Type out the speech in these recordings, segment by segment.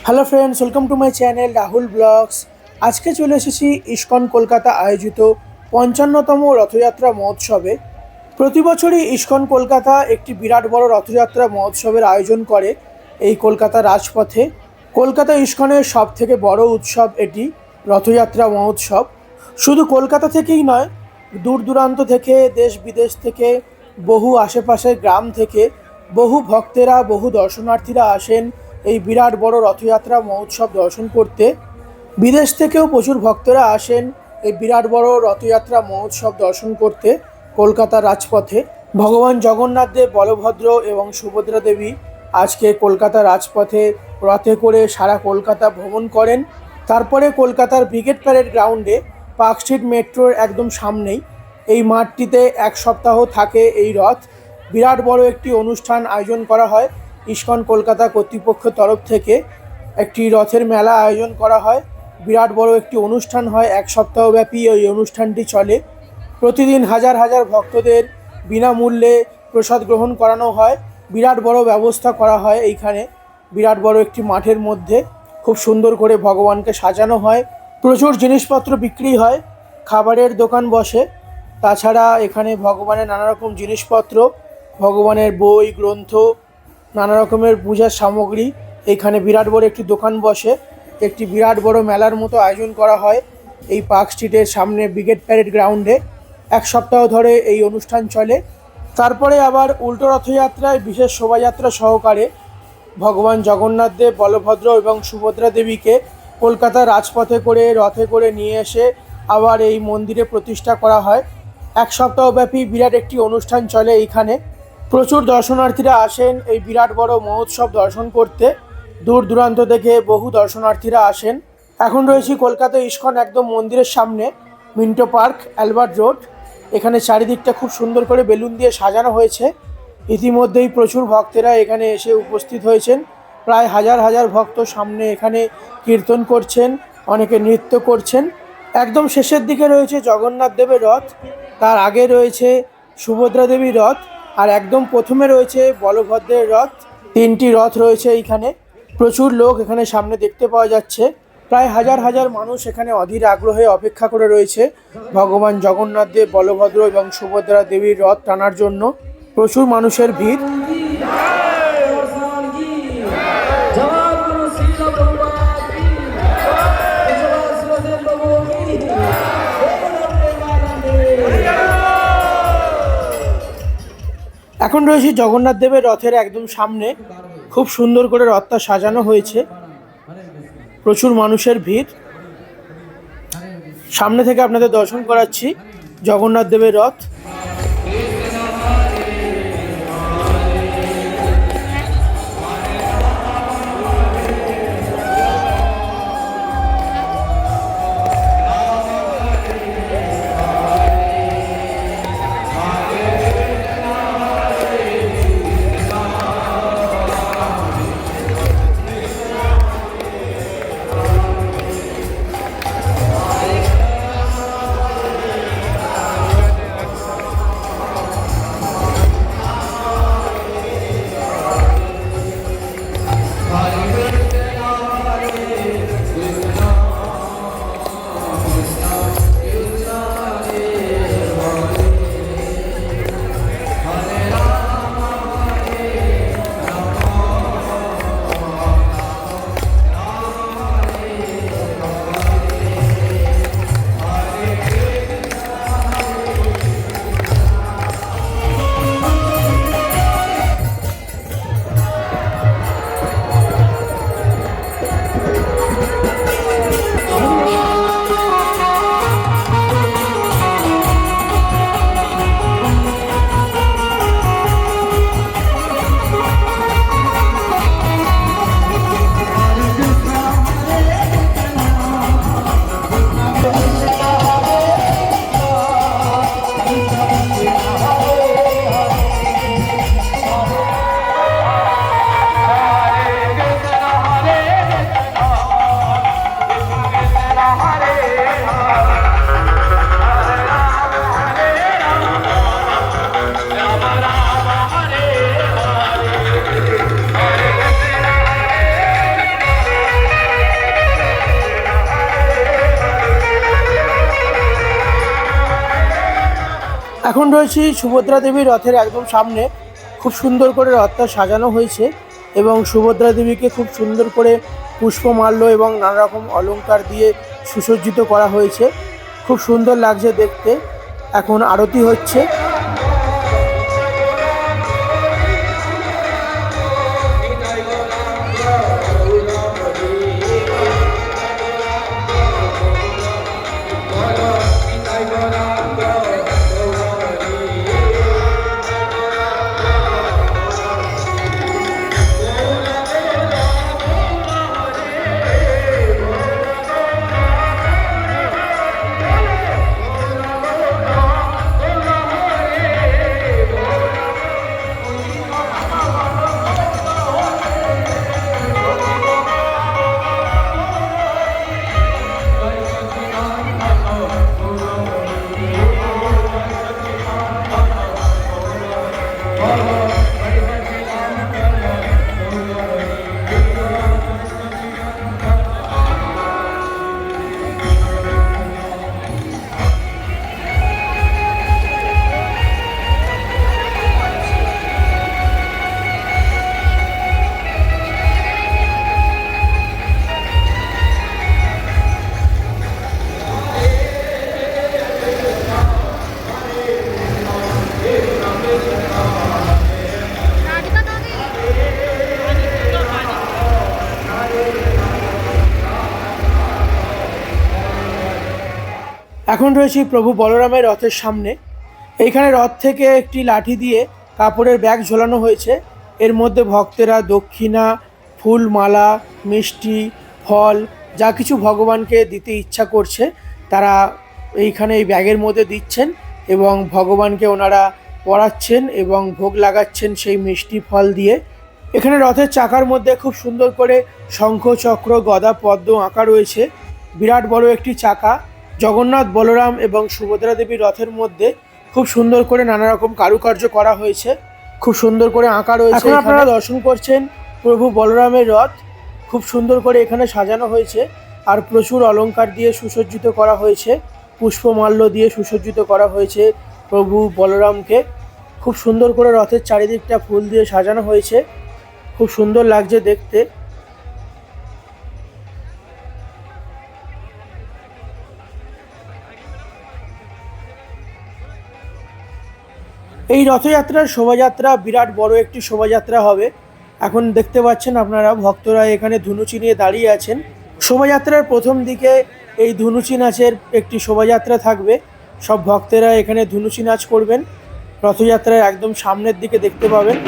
Hello friends, welcome to my channel Rahul vlogs. আজকে চলে এসেছি ইস্কন কলকাতা আয়োজিত ৫৫তম রথযাত্রা মহোৎসবে। প্রতি বছরই ইস্কন কলকাতা একটি বিরাট বড় রথযাত্রা মহোৎসবের আয়োজন করে এই কলকাতা রাজপথে। কলকাতা ইস্কনের সব থেকে বড় উৎসব এটি রথযাত্রা মহোৎসব। শুধু কলকাতা থেকেই নয়, দূর দূরান্ত থেকে, দেশ বিদেশ থেকে, বহু আশেপাশের গ্রাম থেকে বহু ভক্তেরা, বহু দর্শনার্থীরা আসেন এই বিরাট বড় রথযাত্রা মহোৎসব দর্শন করতে। বিদেশ থেকেও প্রচুর ভক্তরা আসেন এই বিরাট বড় রথযাত্রা মহোৎসব দর্শন করতে কলকাতার রাজপথে। ভগবান জগন্নাথ দেব, বলভদ্র এবং সুভদ্রা দেবী আজকে কলকাতা রাজপথে রথে করে সারা কলকাতা ভ্রমণ করেন। তারপরে কলকাতার ব্রিগেড প্যারেড গ্রাউন্ডে পার্ক স্ট্রিট মেট্রোর একদম সামনেই এই মাঠটিতে এক সপ্তাহ থাকে এই রথ। বিরাট বড় একটি অনুষ্ঠান আয়োজন করা হয় ইস্কন কলকাতা কর্তৃপক্ষের তরফ থেকে। একটি রথের মেলা আয়োজন করা হয়, বিরাট বড় একটি অনুষ্ঠান হয়, এক সপ্তাহব্যাপী ওই অনুষ্ঠানটি চলে। প্রতিদিন হাজার হাজার ভক্তদের বিনামূল্যে প্রসাদ গ্রহণ করানো হয়। বিরাট বড় ব্যবস্থা করা হয় এইখানে, বিরাট বড় একটি মাঠের মধ্যে খুব সুন্দর করে ভগবানকে সাজানো হয়। প্রচুর জিনিসপত্র বিক্রি হয়, খাবারের দোকান বসে। তাছাড়া এখানে ভগবানের নানা রকম জিনিসপত্র, ভগবানের বই, গ্রন্থ, নানা রকমের পূজার সামগ্রী এখানে বিরাট বড় একটি দোকান বসে। একটি বিরাট বড় মেলার মতো আয়োজন করা হয় এই পার্ক স্ট্রিটের সামনে ব্রিগেড প্যারেড গ্রাউন্ডে। এক সপ্তাহ ধরে এই অনুষ্ঠান চলে। তারপরে আবার উল্টো রথযাত্রায় বিশেষ শোভাযাত্রা সহকারে ভগবান জগন্নাথ দেব, বলভদ্র এবং সুভদ্রা দেবীকে কলকাতার রাজপথে করে, রথে করে নিয়ে এসে আবার এই মন্দিরে প্রতিষ্ঠা করা হয়। এক সপ্তাহব্যাপী বিরাট একটি অনুষ্ঠান চলে এইখানে। প্রচুর দর্শনার্থীরা আসেন এই বিরাট বড় মহোৎসব দর্শন করতে। দূর দূরান্ত থেকে বহু দর্শনার্থীরা আসেন। এখন রয়েছি কলকাতা ইস্কন একদম মন্দিরের সামনে, মিন্টো পার্ক, অ্যালবার্ট রোড। এখানে চারিদিকটা খুব সুন্দর করে বেলুন দিয়ে সাজানো হয়েছে। ইতিমধ্যেই প্রচুর ভক্তেরা এখানে এসে উপস্থিত হয়েছেন। প্রায় হাজার হাজার ভক্ত সামনে এখানে কীর্তন করছেন, অনেকে নৃত্য করছেন। একদম শেষের দিকে রয়েছে জগন্নাথ দেবের রথ, তার আগে রয়েছে সুভদ্রা দেবীর রথ, আর একদম প্রথমে রয়েছে বলভদ্রের রথ। তিনটি রথ রয়েছে এইখানে। প্রচুর লোক এখানে সামনে দেখতে পাওয়া যাচ্ছে। প্রায় হাজার হাজার মানুষ এখানে অধীর আগ্রহে অপেক্ষা করে রয়েছে ভগবান জগন্নাথ দেব, বলভদ্র এবং সুভদ্রা দেবীর রথ টানার জন্য। প্রচুর মানুষের ভিড়। এখন রয়েছে জগন্নাথ দেবের রথের একদম সামনে। খুব সুন্দর করে রথটা সাজানো হয়েছে, প্রচুর মানুষের ভিড়। সামনে থেকে আপনাদের দর্শন করাচ্ছি জগন্নাথ দেবের রথ। এখন রয়েছি সুভদ্রা দেবীর রথের একদম সামনে। খুব সুন্দর করে রথটা সাজানো হয়েছে এবং সুভদ্রা দেবীকে খুব সুন্দর করে পুষ্পমাল্য এবং নানা রকম অলংকার দিয়ে সুসজ্জিত করা হয়েছে। খুব সুন্দর লাগছে দেখতে। এখন আরতি হচ্ছে। এখন রয়েছি প্রভু বলরামের রথের সামনে। এইখানে রথ থেকে একটি লাঠি দিয়ে কাপড়ের ব্যাগ ঝোলানো হয়েছে। এর মধ্যে ভক্তেরা দক্ষিণা, ফুল, মালা, মিষ্টি, ফল যা কিছু ভগবানকে দিতে ইচ্ছা করছে তারা এইখানে এই ব্যাগের মধ্যে দিচ্ছেন এবং ভগবানকে ওনারা পড়াচ্ছেন এবং ভোগ লাগাচ্ছেন সেই মিষ্টি ফল দিয়ে। এখানে রথের চাকার মধ্যে খুব সুন্দর করে শঙ্খ, চক্র, গদা, পদ্ম আঁকা রয়েছে। বিরাট বড় একটি চাকা। জগন্নাথ, বলরাম এবং সুভদ্রা দেবীর রথের মধ্যে খুব সুন্দর করে নানা রকম কারুকার্য করা হয়েছে। খুব সুন্দর করে আঁকা রয়েছে। এখন আপনারা দর্শন করছেন প্রভু বলরামের রথ। খুব সুন্দর করে এখানে সাজানো হয়েছে আর প্রচুর অলংকার দিয়ে সুসজ্জিত করা হয়েছে, পুষ্পমাল্য দিয়ে সুসজ্জিত করা হয়েছে প্রভু বলরামকে। খুব সুন্দর করে রথের চারিদিকটা ফুল দিয়ে সাজানো হয়েছে। খুব সুন্দর লাগছে দেখতে। এই রথযাত্রার শোভাযাত্রা বিরাট বড় একটি শোভাযাত্রা হবে। এখন দেখতে পাচ্ছেন আপনারা ভক্তরা এখানে ধুনুচি নিয়ে দাঁড়িয়ে আছেন। শোভাযাত্রার প্রথম দিকে এই ধুনুচি নাচের একটি শোভাযাত্রা থাকবে। সব ভক্তেরা এখানে ধুনুচি নাচ করবেন। রথযাত্রার একদম সামনের দিকে দেখতে পাবেন।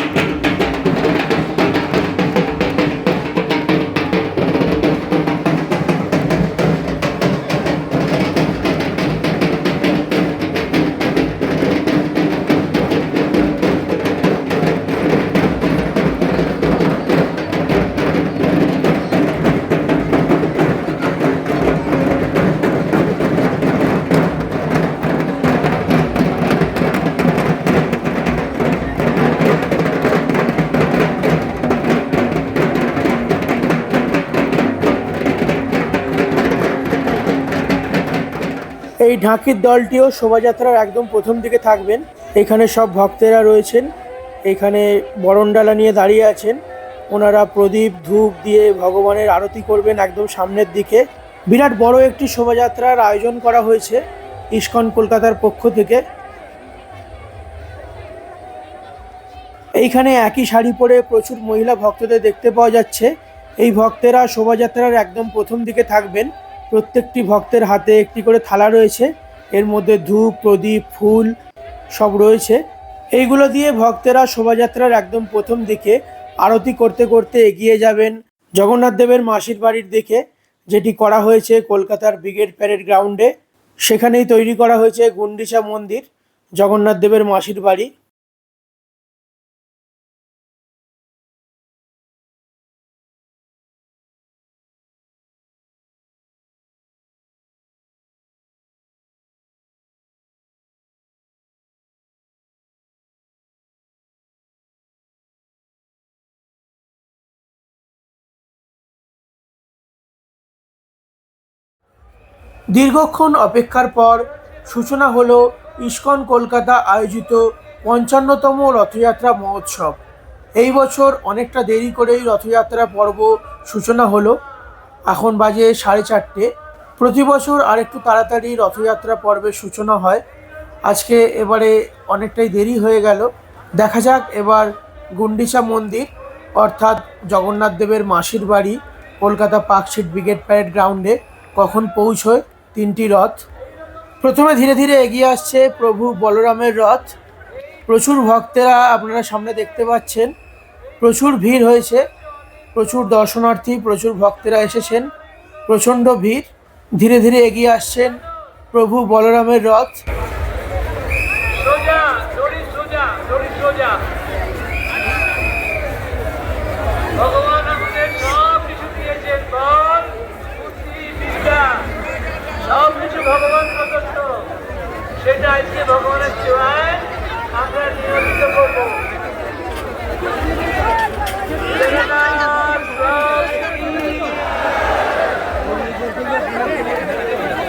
এই ঢাকির দলটিও শোভাযাত্রার একদম প্রথম দিকে থাকবেন। এখানে সব ভক্তেরা রয়েছেন। এখানে বরণডালা নিয়ে দাঁড়িয়ে আছেন। ওনারা প্রদীপ, ধূপ দিয়ে ভগবানের আরতি করবেন একদম সামনের দিকে। বিরাট বড় একটি শোভাযাত্রার আয়োজন করা হয়েছে ইস্কন কলকাতার পক্ষ থেকে। এইখানে একই শাড়ি পরে প্রচুর মহিলা ভক্তদের দেখতে পাওয়া যাচ্ছে। এই ভক্তেরা শোভাযাত্রার একদম প্রথম দিকে থাকবেন। প্রত্যেকটি ভক্তের হাতে একটি করে থালা রয়েছে। এর মধ্যে ধূপ, প্রদীপ, ফুল সব রয়েছে। এইগুলো দিয়ে ভক্তেরা শোভাযাত্রার একদম প্রথম দিকে আরতি করতে করতে এগিয়ে যাবেন জগন্নাথ দেবের মাসির বাড়ির দিকে, যেটি করা হয়েছে কলকাতার ব্রিগেড প্যারেড গ্রাউন্ডে। সেখানেই তৈরি করা হয়েছে গুন্ডিচা মন্দির, জগন্নাথ দেবের মাসির বাড়ি। দীর্ঘক্ষণ অপেক্ষার পর সূচনা হলো ইসকন কলকাতা আয়োজিত ৫৫তম রথযাত্রা মহোৎসব। এই বছর অনেকটা দেরি করেই রথযাত্রা পর্ব সূচনা হলো। এখন বাজে 4:30। প্রতি বছর আরেকটু তাড়াতাড়ি রথযাত্রা পর্বের সূচনা হয়। আজকে এবারে অনেকটাই দেরি হয়ে গেল। দেখা যাক এবার গুন্ডিচা মন্দির অর্থাৎ জগন্নাথ দেবের মাসির বাড়ি কলকাতা পার্কস্ট্রিট ব্রিগেড প্যারেড গ্রাউন্ডে কখন পৌঁছয় তিনটি রথ। প্রথমে ধীরে ধীরে এগিয়ে আসছে প্রভু বলরামের রথ। প্রচুর ভক্তেরা আপনারা সামনে দেখতে পাচ্ছেন, প্রচুর ভিড় হয়েছে, প্রচুর দর্শনার্থী, প্রচুর ভক্তেরা এসেছেন, প্রচণ্ড ভিড়। ধীরে ধীরে এগিয়ে আসছেন প্রভু বলরামের রথ। ভগবান আমাদের সব কিছু দিয়েছেন, বল, বুদ্ধি, বিদ্যা, সব কিছু ভগবান প্রদত্ত। সেটা আজকে ভগবানের সেবায় আমরা নিয়োজিত করব।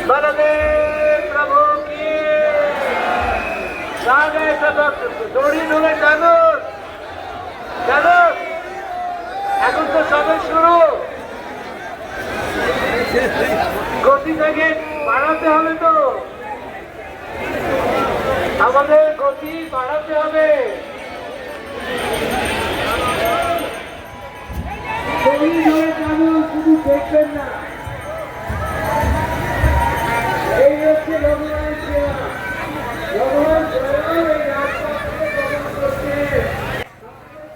বলদেব প্রভু কি রাগে সব দড়ি ধরে জানো জানো, এখন তো সবে শুরু, গতিটাকে বাড়াতে হবে, তো আমাদের গতি বাড়াতে হবে। দড়ি ধরে জানো, শুধু দেখবেন না। এই হচ্ছে ভগবানের সেবা। ভগবান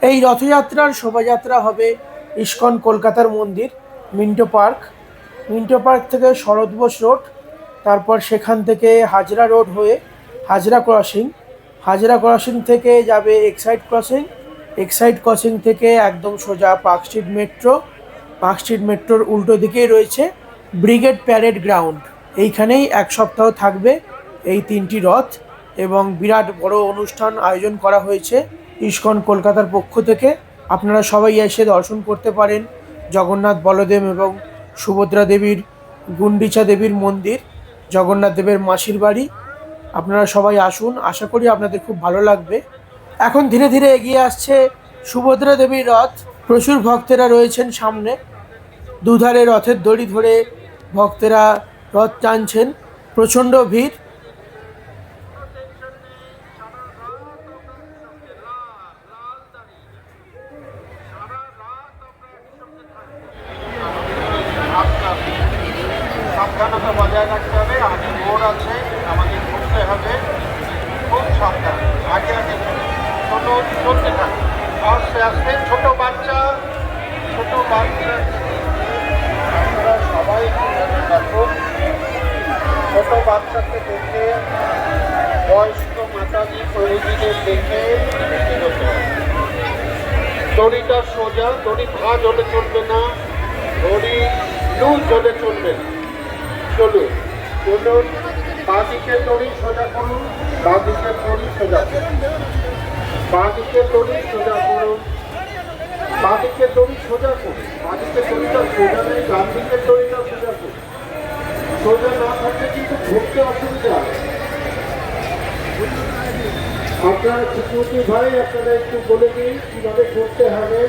এই রথযাত্রার শোভাযাত্রা হবে ইসকন কলকাতার মন্দির, মিন্টো পার্ক। মিন্টো পার্ক থেকে শরৎ বোস রোড, তারপর সেখান থেকে হাজরা রোড হয়ে হাজরা ক্রসিং, হাজরা ক্রসিং থেকে যাবে এক্সাইড ক্রসিং, এক্সাইড ক্রসিং থেকে একদম সোজা পার্কস্ট্রিট মেট্রো, পার্কস্ট্রিট মেট্রোর উল্টো দিকেই রয়েছে ব্রিগেড প্যারেড গ্রাউন্ড। এইখানেই এক সপ্তাহ থাকবে এই তিনটি রথ এবং বিরাট বড় অনুষ্ঠান আয়োজন করা হয়েছে ইসকন কলকাতার পক্ষ থেকে। আপনারা সবাই এসে দর্শন করতে পারেন জগন্নাথ বলদেব এবং সুভদ্রা দেবীর গুন্ডিচা দেবীর মন্দির, জগন্নাথ দেবের মাসির বাড়ি। আপনারা সবাই আসুন, আশা করি আপনাদের খুব ভালো লাগবে। এখন ধীরে ধীরে এগিয়ে আসছে সুভদ্রা দেবীর রথ। প্রচুর ভক্তেরা রয়েছেন সামনে, দুধারে রথের দড়ি ধরে ভক্তেরা রথ টানছেন, প্রচণ্ড ভিড়। সাবধানতা বজায় রাখতে হবে। আগে মোড় আছে, আমাদের ঘুরতে হবে, খুব সাবধান। আগে আগে চলতে থাকে, আস্তে আস্তে। ছোট বাচ্চা আপনারা সবাই দেখুন, ছোট বাচ্চাকে দেখে, বয়স্ক মাতাজি প্রভুজিদের দেখে এগোতে হবে। দড়িটা সোজা, দড়ি ভাঁজ হলে চলবে না, দড়ি লুজ হলে চলবে না। চলুন চলুন, বাঁদিকে দড়ি সোজা করুন, বাঁদিকে দড়ি সোজা করুন, বাঁদিকে দড়ি সোজা করুন, বাঁদিকে দড়ি সোজা করুন। বাঁদিকে দড়িটা সোজা নেই, ডান দিকের দড়িটা সোজা করুন। সোজা না থাকলে কিন্তু ঘুরতে অসুবিধা হবে। আপনার সিকিউরিটি ভাই আপনারা একটু বলে দিন কীভাবে করতে হবে।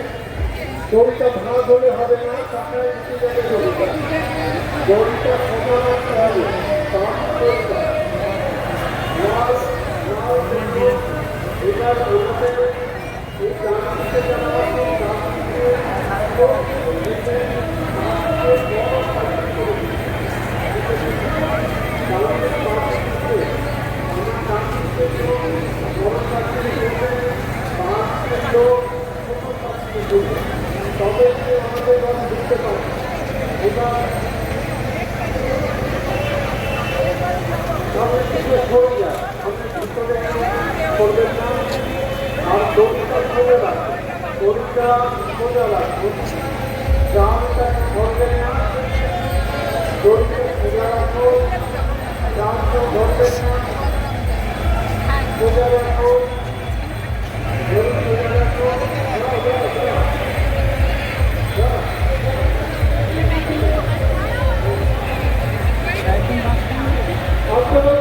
দড়িটা ভাঁজ হলে হবে না, আপনারা উঠে যাবে দড়িটা। দড়িটা সোজা রাখতে হবে, এবার এই ডান দিকে যারা আছে, তবে আমাদের বুঝতে পারে। এবার সরে যায়, আপনি ভিতরে করবেন না। আর দড়িটা সোজা রাখবেন, দড়িটা সোজা রাখবেন, ডানটা ধরবেন না, দড়িটা সোজা রাখুন, ডানটা ধরবেন না, সোজা রাখুন, দড়ি সোজা রাখুন। আপনারা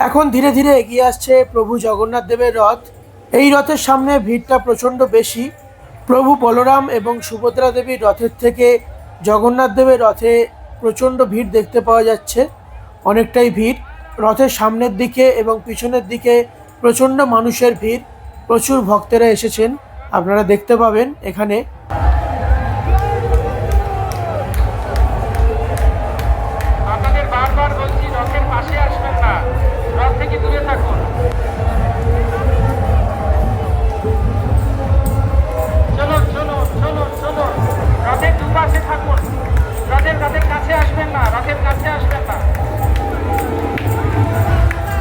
এখন ধীরে ধীরে এগিয়ে আসছে প্রভু জগন্নাথ দেবের রথ। এই রথের সামনে ভিড়টা প্রচণ্ড বেশি। প্রভু বলরাম এবং সুভদ্রা দেবীর রথের থেকে জগন্নাথ দেবের রথে প্রচণ্ড ভিড় দেখতে পাওয়া যাচ্ছে, অনেকটাই ভিড়। রথের সামনের দিকে এবং পিছনের দিকে প্রচণ্ড মানুষের ভিড়, প্রচুর ভক্তেরা এসেছেন, আপনারা দেখতে পাবেন এখানে। আপনাদের বারবার বলছি রথের পাশে আসবেন না, রথ থেকে দূরে থাকুন। চলুন চলুন চলুন চলুন, রথের দুপাশে থাকুন, রথের কাছে আসবেন না, রথের কাছে আসবেন না,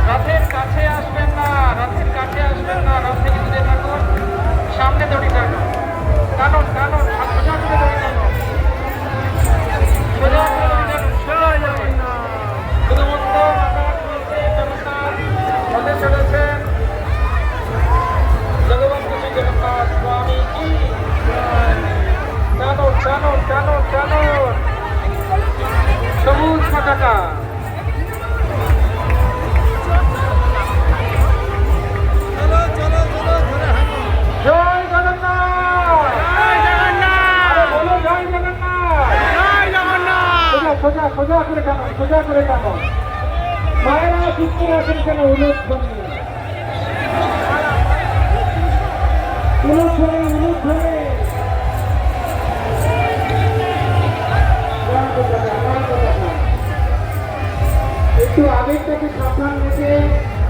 রথের কাছে আসবেন না, রথের কাছে আসবেন না, রথ থেকে দূরে থাকুন, সামনে দড়ি টানুন, টানুন টানুন, সোজা করে দড়ি টানুন, সোজা করে দড়ি টানুন, সোজা যাবেন না। শুধুমাত্র মাতা চলছে জগন্নাথ, রথে চলেছেন জগবন্ধু শ্রী জগন্নাথ স্বামী কি। টানুন টানুন টানুন টানুন, সবুজ পতাকা। জয় জগন্নাথ, জয় জগন্নাথ, আরে বলো জয় জগন্নাথ, জয় জগন্নাথ। সোজা সোজা করে টানো, সোজা করে টানো। মায়েরা শিখতে আছেন কেন উলুধ্বনি, উলুধ্বনি উলুধ্বনি। একটু আবেগটাকে সাবধান রেখে,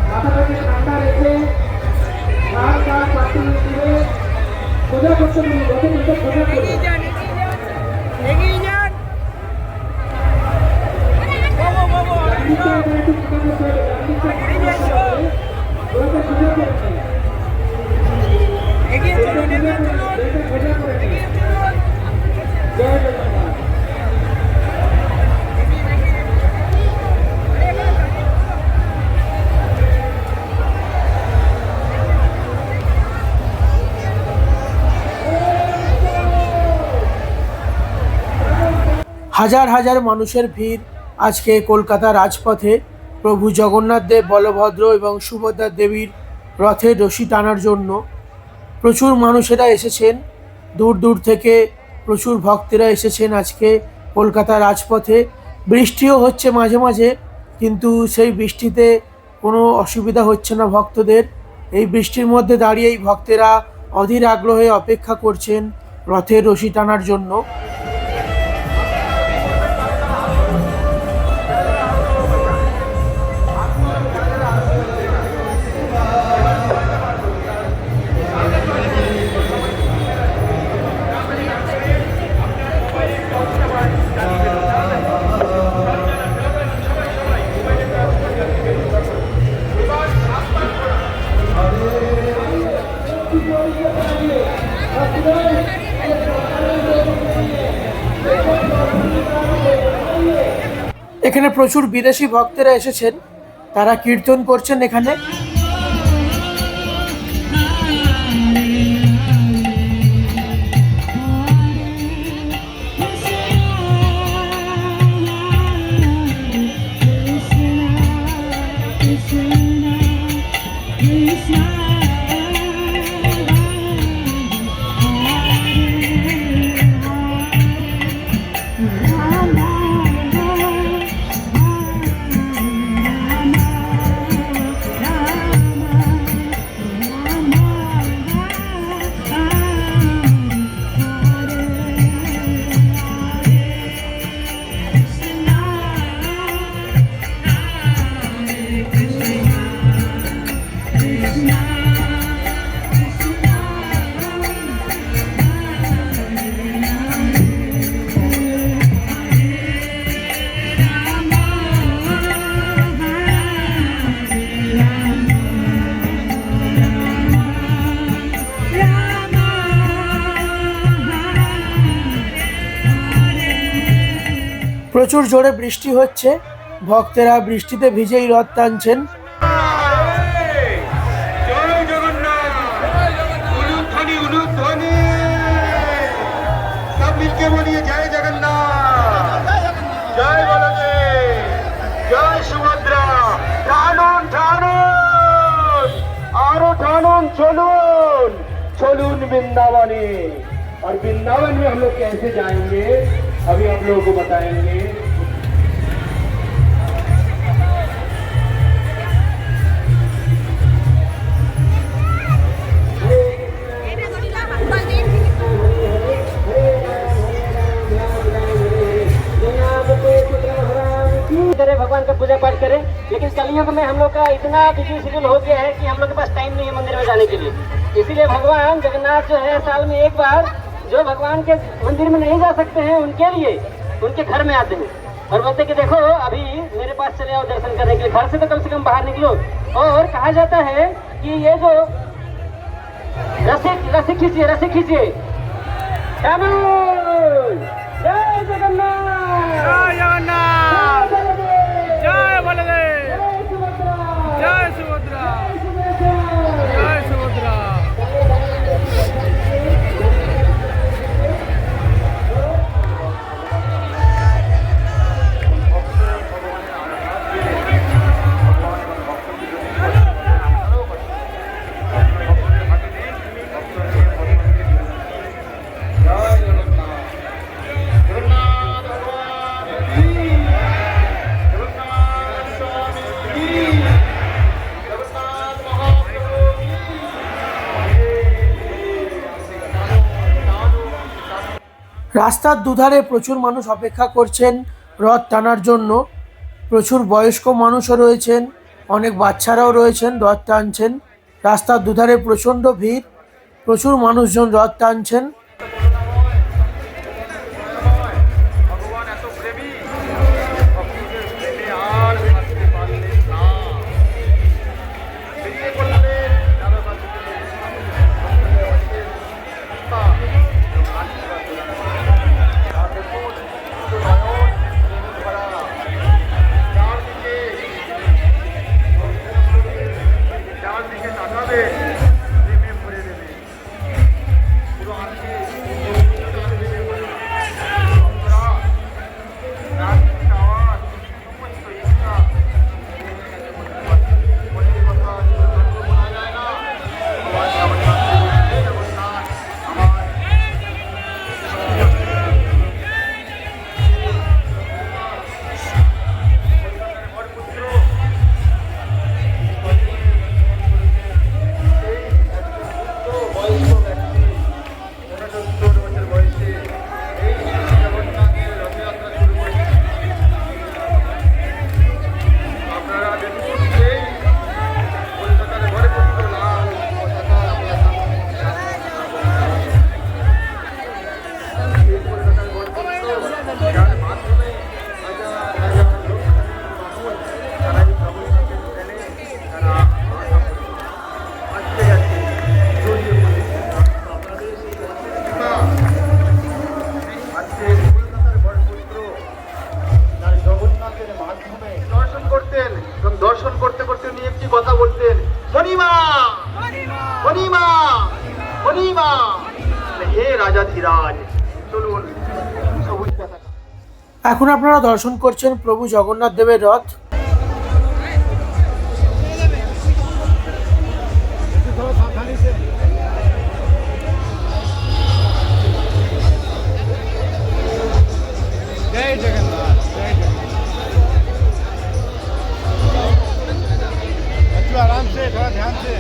মাথাটাকে ঠান্ডা রেখে, আর তার পাশে দিয়ে সোজা করতে বলি, রথে কিন্তু সোজা করে। জয় জগন্নাথ। হাজার হাজার মানুষের ভিড় আজকে কলকাতা রাজপথে প্রভু জগন্নাথ দেব, বলভদ্র এবং সুভদ্রা দেবীর রথে রশি টানার জন্য। প্রচুর মানুষেরা এসেছেন, দূর দূর থেকে প্রচুর ভক্তেরা এসেছেন আজকে কলকাতা রাজপথে। বৃষ্টিও হচ্ছে মাঝে মাঝে, কিন্তু সেই বৃষ্টিতে কোনো অসুবিধা হচ্ছে না ভক্তদের। এই বৃষ্টির মধ্যে দাঁড়িয়েই ভক্তেরা অধীর আগ্রহে অপেক্ষা করছেন রথের রশি টানার জন্য। এখানে প্রচুর বিদেশি ভক্তেরা এসেছেন, তারা কীর্তন করছেন এখানে। প্রচুর জোরে বৃষ্টি হচ্ছে, ভক্তেরা বৃষ্টিতে ভিজেই রথ টানছেন। জয় জগন্নাথ, উলুধ্বনি উলুধ্বনি, সব মিলকে বলিয়ে জয় জগন্নাথ, জয় বলদেব, জয় সুভদ্রা, টানুন টানুন। चलून चलून वृंदावने। और वृंदावन में हम लोग कैसे जाएंगे अभी आप लोगों को बताएंगे। भगवान का पूजा पाठ करें, लेकिन कलयुग में हम लोग का इतना बिजी शेड्यूल हो गया है कि हम लोग के पास टाइम नहीं है मंदिर में जाने के लिए। इसीलिए भगवान जगन्नाथ जो है साल में एक बार जो भगवान के मंदिर में नहीं जा सकते हैं उनके लिए उनके घर में आते हैं और बोलते कि देखो अभी मेरे पास चले आओ दर्शन करने के लिए। घर से तो कम से कम बाहर निकलो। और कहा जाता है कि ये जो रस्सी खींचिए जय जगन्नाथ जय बलदेव, जय सुभद्रा, जय सुभद्रा। রাস্তার দুধারে প্রচুর মানুষ অপেক্ষা করছেন রথ টানার জন্য। প্রচুর বয়স্ক মানুষও রয়েছেন, অনেক বাচ্চারাও রয়েছেন, রথ টানছেন। রাস্তার দুধারে প্রচণ্ড ভিড়, প্রচুর মানুষজন রথ টানছেন। ভগবান এত প্রেমী, ভক্তদের প্রেমে আর থাকতে পারলেন না। বেরিয়ে পড়লেন দাদাবাবুকে চারদিকে তাকাবে, প্রেমে ভরে দেবে। পুরো আজকে দর্শন করতে করতে উনি একটি কথা বলতেন, মণিমা মণিমা মণিমা। হে রাজাধিরাজ, চলুন সবুজ পতাকা। এখন আপনারা দর্শন করছেন প্রভু জগন্নাথ দেবের রথ। जय जगन्नाथ, जय जगन्नाथ। बच्चों आराम से, थोड़ा ध्यान से।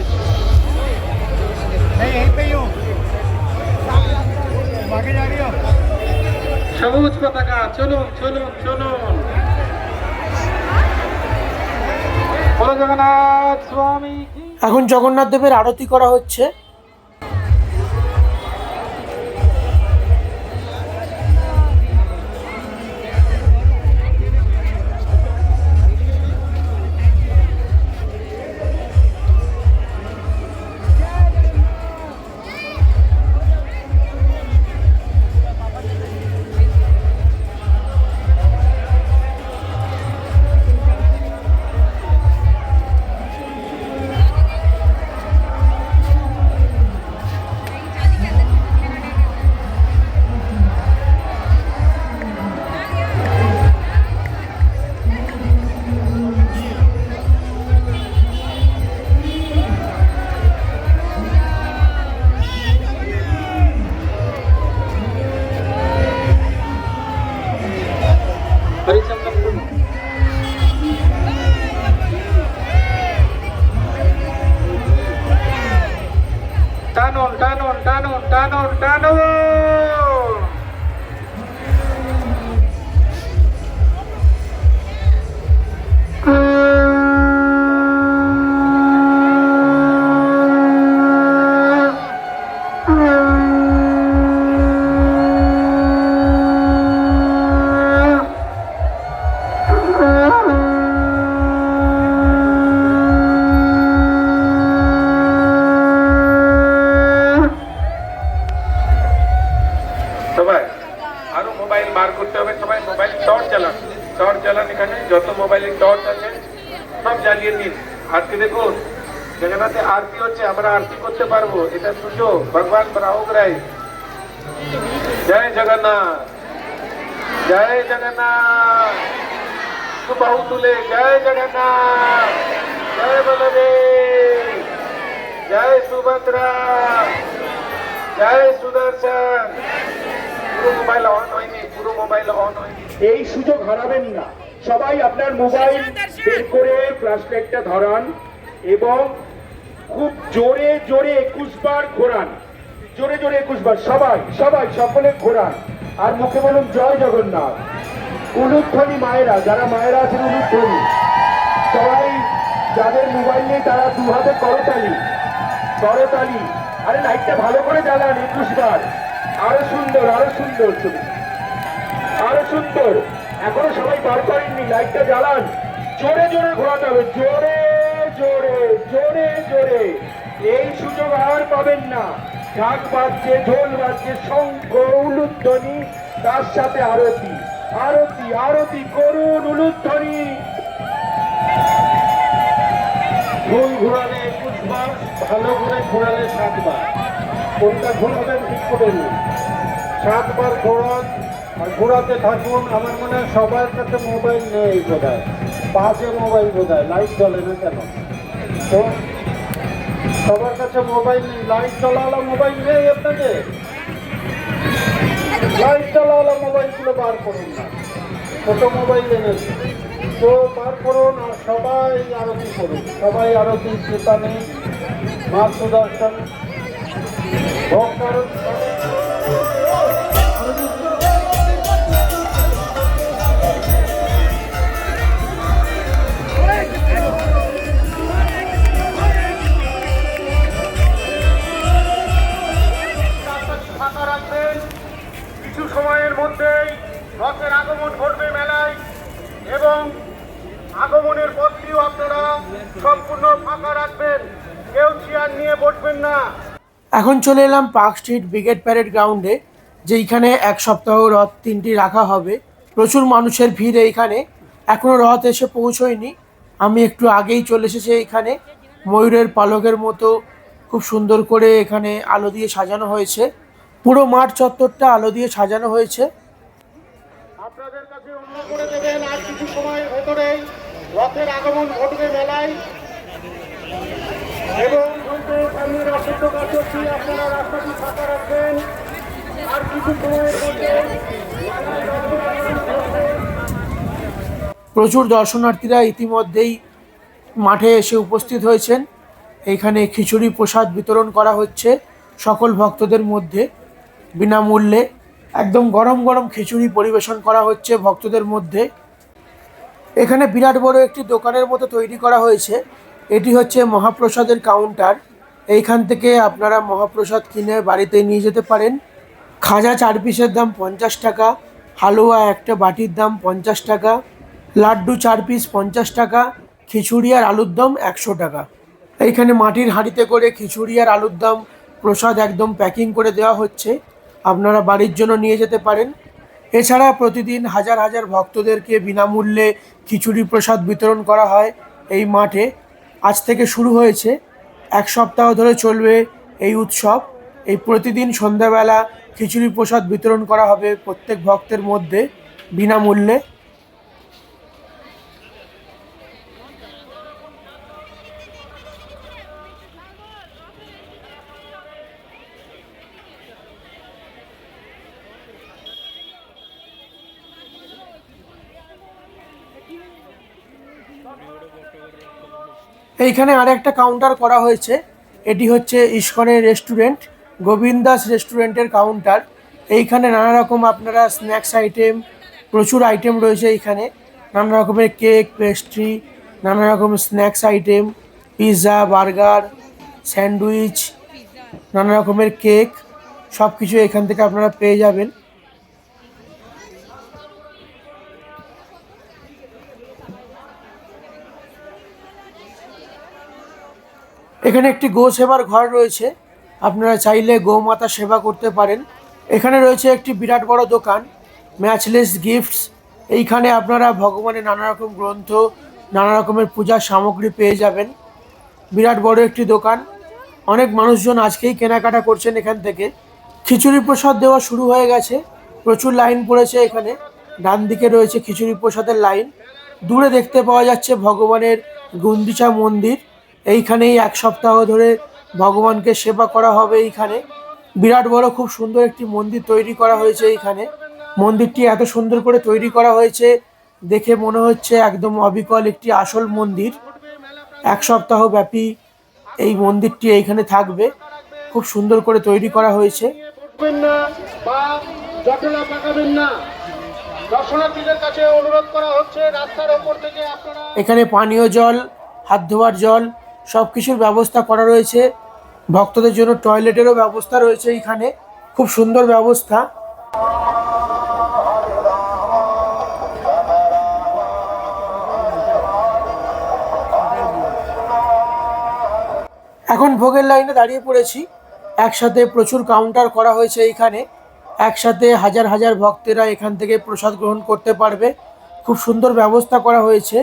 मैं यहीं पे ही हूँ, आगे जा रही हो। সবুজ পতাকা, চলুন চলুন চলুন। বলো জগন্নাথ স্বামী কি। এখন জগন্নাথ দেবের আরতি করা হচ্ছে। টানুন টানুন। সবাই আরো মোবাইল বার করতে হবে, সবাই মোবাইল টর্চ জ্বালান, টর্চ জ্বালান, এখানে যত মোবাইলের টর্চ আছে সব জ্বালিয়ে দিন। আরতি দেখুন, জগন্নাথে আরতি হচ্ছে, আমরা আরতি করতে পারবো, এটা সুযোগ, ভগবান রাহুল রায়। জয় জগন্নাথ, জয় জগন্নাথ, বাহু তুলে জয় জগন্নাথ, জয় বলদেব, জয় সুভদ্রা, জয় সুদর্শন। পুরো মোবাইল অন হয়নি, পুরো মোবাইল অন হয়নি। এই সুযোগ হারাবেন না। সবাই আপনার মোবাইল বের করে ফ্ল্যাশ লাইটটা ধরান এবং খুব জোরে জোরে 21 বার ঘোরান, জোরে জোরে 21 বার, সবাই সবাই সকলে ঘোরান। আর মুখে বলুন জয় জগন্নাথ। উলুধ্বনি মায়েরা, যারা মায়েরা আছেন উলুধ্বনি, সবাই যাদের মোবাইল নেই তারা দু হাতে করতালি, করতালি। আরে লাইটটা ভালো করে জ্বালান 21 বার। আরো সুন্দর, আরো সুন্দর ছবি, আরো সুন্দর। এখনো সবাই বার করেননি, লাইটটা জ্বালান। জোরে জোরে ঘোরাতে হবে, জোরে জোরে জোরে জোরে। এই সুযোগ আর পাবেন না। ঢাক বাজছে, ঢোল বাজছে, শঙ্খ, উলুধ্বনি, তার সাথে আরতি, আরতি আরতি করুন, উলুধ্বনি। ভুল ঘোরালে 21 বার, ভালো করে ঘোরালে 7 বার। কোনটা ঘোরাবেন ঠিক করে নিন। 7 বার ঘোরান আর ঘোরাতে থাকুন। আমার মনে হয় সবার কাছে মোবাইল নেই বোধ হয়, বাজে মোবাইল বোধ হয়, লাইট জ্বলে না কেন? তো সবার কাছে মোবাইল নেই, লাইট জ্বলাওয়ালা মোবাইল নেই আপনাদের? লাইট জ্বলাওয়ালা মোবাইলগুলো বার করুন না, ছোট মোবাইল এনেছে তো বার করুন। আর সবাই আরতি করুন, সবাই আরতি, কীর্তনে, মা সুদর্শন ভোগ করুন। ফাঁকা রাখবেন, কিছু সময়ের মধ্যেই রথের আগমন ঘটবে মেলায় এবং আগমনের পথটিও আপনারা সম্পূর্ণ ফাঁকা রাখবেন, কেউ চেয়ার নিয়ে বসবেন না। এখন চলে এলাম পার্ক স্ট্রিট ব্রিগেড প্যারেড গ্রাউন্ডে, যেইখানে এক সপ্তাহ রথ 3টি রাখা হবে। প্রচুর মানুষের ভিড় এইখানে, এখনও রথ এসে পৌঁছয়নি। আমি একটু আগেই চলে এসেছি এইখানে। ময়ূরের পালকের মতো খুব সুন্দর করে এখানে আলো দিয়ে সাজানো হয়েছে, পুরো মাঠ চত্বরটা আলো দিয়ে সাজানো হয়েছে। আপনাদের কাছে অনুরোধ করে দেবেন, আর কিছু সময়ের ভেতরেই রথের আগমন ঘটবে মেলায় এবং সামনে রথের কাছে আপনারা রাস্তাটি ফাঁকা রাখবেন। আর কিছু সময়ের মধ্যে প্রচুর দর্শনার্থীরা ইতিমধ্যেই মাঠে এসে উপস্থিত হয়েছেন। এইখানে খিচুড়ি প্রসাদ বিতরণ করা হচ্ছে সকল ভক্তদের মধ্যে বিনামূল্যে। একদম গরম গরম খিচুড়ি পরিবেশন করা হচ্ছে ভক্তদের মধ্যে। এখানে বিরাট বড় একটি দোকানের মতো তৈরি করা হয়েছে। এটি হচ্ছে মহাপ্রসাদের কাউন্টার। এইখান থেকে আপনারা মহাপ্রসাদ কিনে বাড়িতে নিয়ে যেতে পারেন। খাজা 4 পিসের দাম 50 টাকা, হালুয়া একটা বাটির দাম 50 টাকা, লাড্ডু 4 পিস 50 টাকা, খিচুড়ি আর আলুর দম 100 টাকা। এইখানে মাটির হাঁড়িতে করে খিচুড়ি আর আলুর দম প্রসাদ একদম প্যাকিং করে দেওয়া হচ্ছে, আপনারা বাড়ির জন্য নিয়ে যেতে পারেন। এছাড়া প্রতিদিন হাজার হাজার ভক্তদেরকে বিনামূল্যে খিচুড়ি প্রসাদ বিতরণ করা হয় এই মাঠে। আজ থেকে শুরু হয়েছে, 1 সপ্তাহ ধরে চলবে এই উৎসব। এই প্রতিদিন সন্ধ্যাবেলা খিচুড়ি প্রসাদ বিতরণ করা হবে প্রত্যেক ভক্তের মধ্যে বিনামূল্যে। এইখানে আর একটা কাউন্টার করা হয়েছে, এটি হচ্ছে ইস্কনের রেস্টুরেন্ট। গোবিন্দাস রেস্টুরেন্টের কাউন্টার। এইখানে নানা রকম আপনারা স্ন্যাক্স আইটেম, প্রচুর আইটেম রয়েছে এইখানে। নানা রকমের কেক, পেস্ট্রি, নানা রকমের snacks item, pizza, burger, sandwich, নানা রকমের কেক, সব কিছু এখান থেকে আপনারা পেয়ে যাবেন। এখানে একটি গো সেবার ঘর রয়েছে, আপনারা চাইলে গোমাতা সেবা করতে পারেন। এখানে রয়েছে একটি বিরাট বড় দোকান, ম্যাচলেস গিফটস। এইখানে আপনারা ভগবানের নানা রকম গ্রন্থ, নানা রকমের পূজার সামগ্রী পেয়ে যাবেন। বিরাট বড় একটি দোকান, অনেক মানুষজন আজকেই কেনাকাটা করছেন এখান থেকে। খিচুড়ি প্রসাদ দেওয়া শুরু হয়ে গেছে, প্রচুর লাইন পড়েছে এখানে। ডান দিকে রয়েছে খিচুড়ি প্রসাদের লাইন, দূরে দেখতে পাওয়া যাচ্ছে ভগবানের গুন্ডিচা মন্দির। এইখানেই 1 সপ্তাহ ধরে ভগবানকে সেবা করা হবে। এইখানে বিরাট বড় খুব সুন্দর একটি মন্দির তৈরি করা হয়েছে। এইখানে মন্দিরটি এত সুন্দর করে তৈরি করা হয়েছে, দেখে মনে হচ্ছে একদম অবিকল একটি আসল মন্দির। 1 সপ্তাহ ব্যাপী এই মন্দিরটি এইখানে থাকবে, খুব সুন্দর করে তৈরি করা হয়েছে। উঠবেন না বা জটলা পাকাবেন না। দর্শনার্থীদের কাছে অনুরোধ করা হচ্ছে রাস্তার ওপর থেকে আপনারা এখানে পানীয় জল, হাত ধোয়ার জল, সব কিছুর ব্যবস্থা করা রয়েছে। ভক্তদের জন্য টয়লেটেরও ব্যবস্থা রয়েছে এইখানে, খুব সুন্দর ব্যবস্থা। এখন ভোগের লাইনে দাঁড়িয়ে পড়েছি। একসাথে প্রচুর কাউন্টার করা হয়েছে এইখানে, একসাথে হাজার হাজার ভক্তেরা এখান থেকে প্রসাদ গ্রহণ করতে পারবে। খুব সুন্দর ব্যবস্থা করা হয়েছে।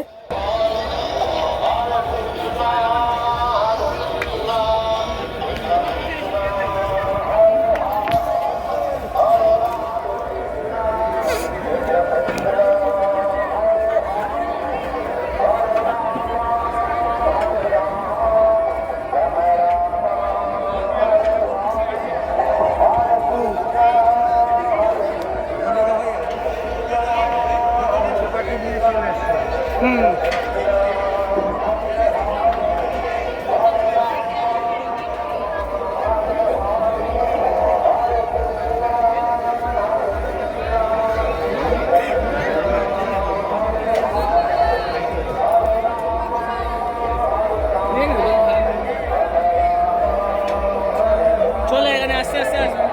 চলে এখানে আস্তে আস্তে আসবে।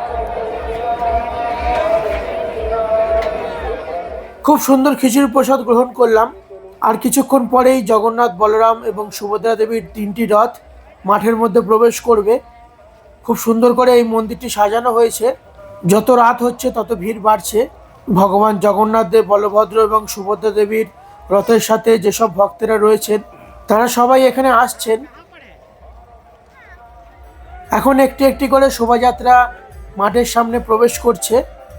খুব সুন্দর খিচুড়ি প্রসাদ গ্রহণ করলাম। আর কিছুক্ষণ পরেই জগন্নাথ, বলরাম এবং সুভদ্রা দেবীর 3টি রথ মাঠের মধ্যে প্রবেশ করবে। খুব সুন্দর করে এই মন্দিরটি সাজানো হয়েছে। যত রাত হচ্ছে তত ভিড় বাড়ছে। ভগবান জগন্নাথ দেব, বলভদ্র এবং সুভদ্রা দেবীর রথের সাথে যেসব ভক্তেরা রয়েছেন তারা সবাই এখানে আসছেন। এখন একটি একটি করে শোভাযাত্রা মাঠের সামনে প্রবেশ করছে।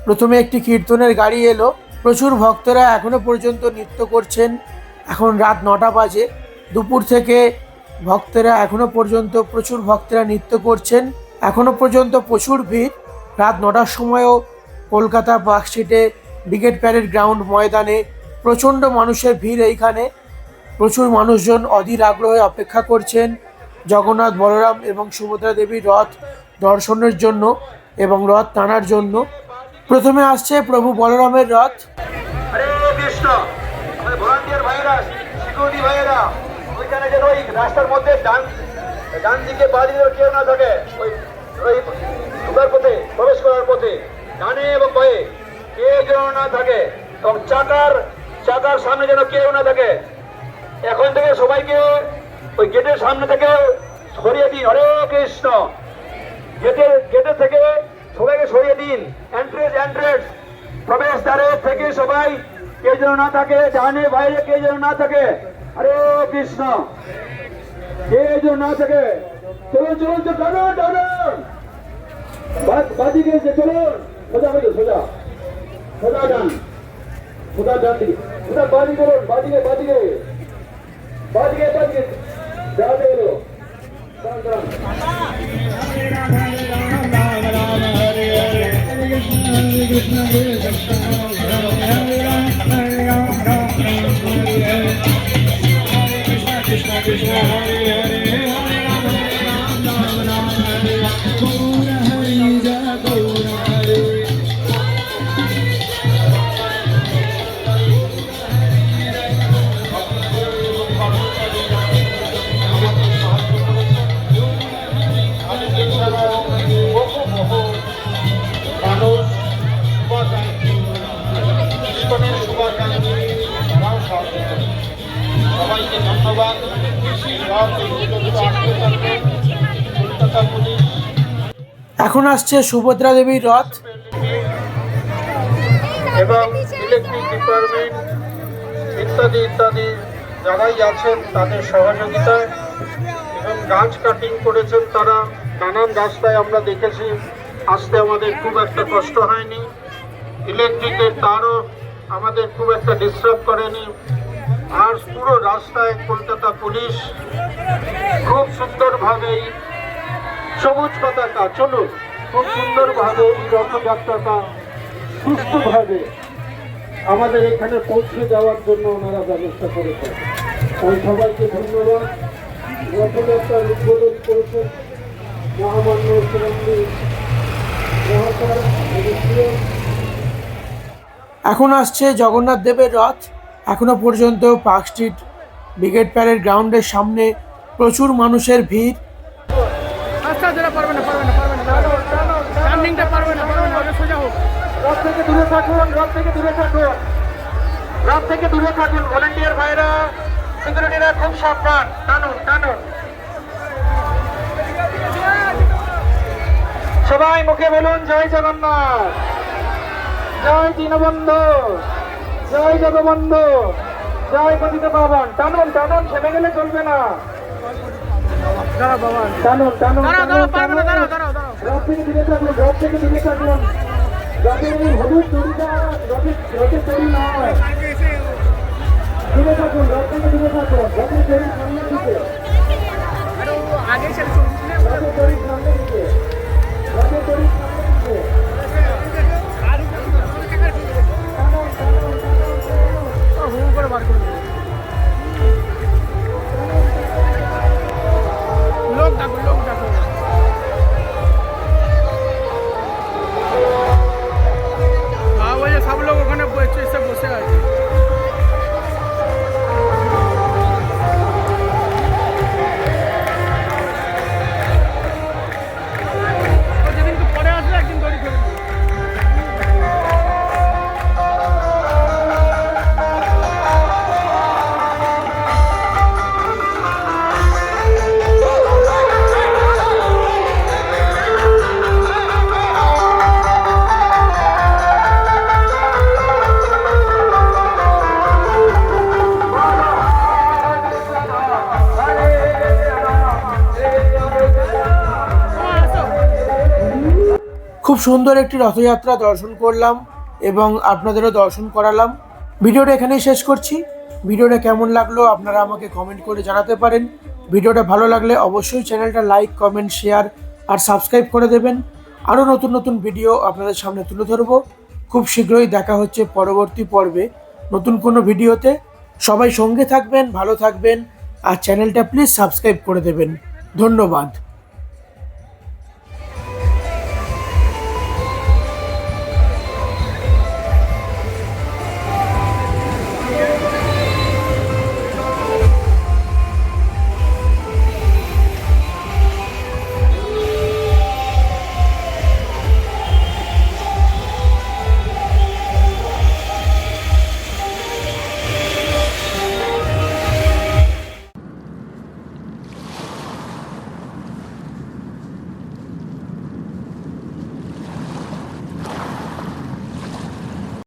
প্রথমে একটি কীর্তনের গাড়ি এলো, প্রচুর ভক্তরা এখনো পর্যন্ত নৃত্য করছেন। এখন রাত 9টা বাজে। দুপুর থেকে ভক্তেরা এখনো পর্যন্ত প্রচুর ভক্তেরা নৃত্য করছেন। এখনো পর্যন্ত প্রচুর ভিড়। রাত 9টার সময়ও কলকাতা পার্কস্ট্রিটে ব্রিগেড প্যারেড গ্রাউন্ড ময়দানে প্রচণ্ড মানুষের ভিড়। এইখানে প্রচুর মানুষজন অধীর আগ্রহে অপেক্ষা করছেন জগন্নাথ, বলরাম এবং সুভদ্রা দেবীর রথ দর্শনের জন্য এবং রথ টানার জন্য। প্রথমে আসছে প্রভু বলরামের রথ। হরে কৃষ্ণ। আমাদের ভলান্টিয়ার ভাইয়েরা, সিকিউরিটি ভাইয়েরা, ওইখানে যেন ওই রাস্তার মধ্যে ডান দিকে বাঁ দিকে কেউ না থাকে। ওই ঢোকার পথে, প্রবেশ করার পথে ডানে এবং বাঁয়ে কেউ যেন না থাকে, এবং চাকার সামনে যেন কেউ না থাকে। এখন থেকে সবাইকে ওই গেটের সামনে থেকে সরিয়ে দিন। হরে কৃষ্ণ। গেটের থেকে সবাইকে সরিয়ে দিন। এন্ট্রেন্স প্রবেশ দ্বারে থেকে সবাই কেউ যেন না থাকে, ডানে বাইরে কেউ যেন না থাকে। হরে কৃষ্ণ। কেউ যেন না থাকে। চলুন টানুন। বাদিকে চলুন, সোজা ডান দিকে, সোজা বাদিকে করুন, বাদিকে যাতে হলো। Krishna Hare Hare, Hare Rama Hare Rama, Rama Rama Hare Hare, সবাইকে ধন্যবাদ। এই রথ একটু আটকে থাকবেন। কলকাতা পুলিশ এখন আসছে সুভদ্রা দেবীর রথ। এবং ইলেকট্রিক ডিপার্টমেন্ট ইত্যাদি ইত্যাদি যারাই আছেন তাদের সহযোগিতায় এবং গাছ কাটিং করেছেন তারা। নানান রাস্তায় আমরা দেখেছি, আসতে আমাদের খুব একটা কষ্ট হয়নি। ইলেকট্রিকের তারও আমাদের খুব একটা ডিস্টার্ব করেনি। আর পুরো রাস্তায় কলকাতা পুলিশ খুব সুন্দরভাবেই সবুজ পতাকা চলুন, খুব সুন্দরভাবে এই রথযাত্রাটা সুস্থভাবে আমাদের এখানে পৌঁছে যাওয়ার জন্য ওনারা ব্যবস্থা করেছেন। তাই সবাইকে ধন্যবাদ। রথযাত্রার উদ্বোধন করেছেন মহামান্য মুখ্যমন্ত্রী মহাশয়। এখন আসছে জগন্নাথ দেবের রথ। এখনো পর্যন্ত পার্ক স্ট্রিট ব্রিগেড প্যারেড গ্রাউন্ডের সামনে প্রচুর মানুষের ভিড়। রথ থেকে দূরে থাকুন, রথ থেকে দূরে থাকুন, রথ থেকে দূরে থাকুন। ভলেন্টিয়ার ভাইরা, সিকিউরিটিরা খুব সাবধান। টানুন টানুন, সবাই মুখে বলুন জয় জগন্নাথ, জয় দীনবন্ধু, জয় জগবন্ধু, জয় পতিত পাবন। টানুন টানুন, থেমে গেলে চলবে না। টানুন টানুন রথ থেকে দূরে থাকুন, রথ থেকে দূরে থাকুন। রথের এই হলুদ দড়িটা রথের দড়ি নয়, দূরে থাকুন, রথ থেকে দূরে থাকুন। রথের দড়ি সামনে দিকে, রথের দড়ি সামনে দিকে, রথের দড়ি সামনে দিকে। सब लोग ওখানে বসে আছে। খুব সুন্দর একটি রথযাত্রা দর্শন করলাম এবং আপনাদেরও দর্শন করালাম। ভিডিওটা এখানেই শেষ করছি। ভিডিওটা কেমন লাগলো আপনারা আমাকে কমেন্ট করে জানাতে পারেন। ভিডিওটা ভালো লাগলে অবশ্যই চ্যানেলটা লাইক, কমেন্ট, শেয়ার আর সাবস্ক্রাইব করে দেবেন। আরও নতুন নতুন ভিডিও আপনাদের সামনে তুলে ধরবো। খুব শীঘ্রই দেখা হচ্ছে পরবর্তী পর্বে নতুন কোনো ভিডিওতে। সবাই সঙ্গে থাকবেন, ভালো থাকবেন আর চ্যানেলটা প্লিজ সাবস্ক্রাইব করে দেবেন। ধন্যবাদ।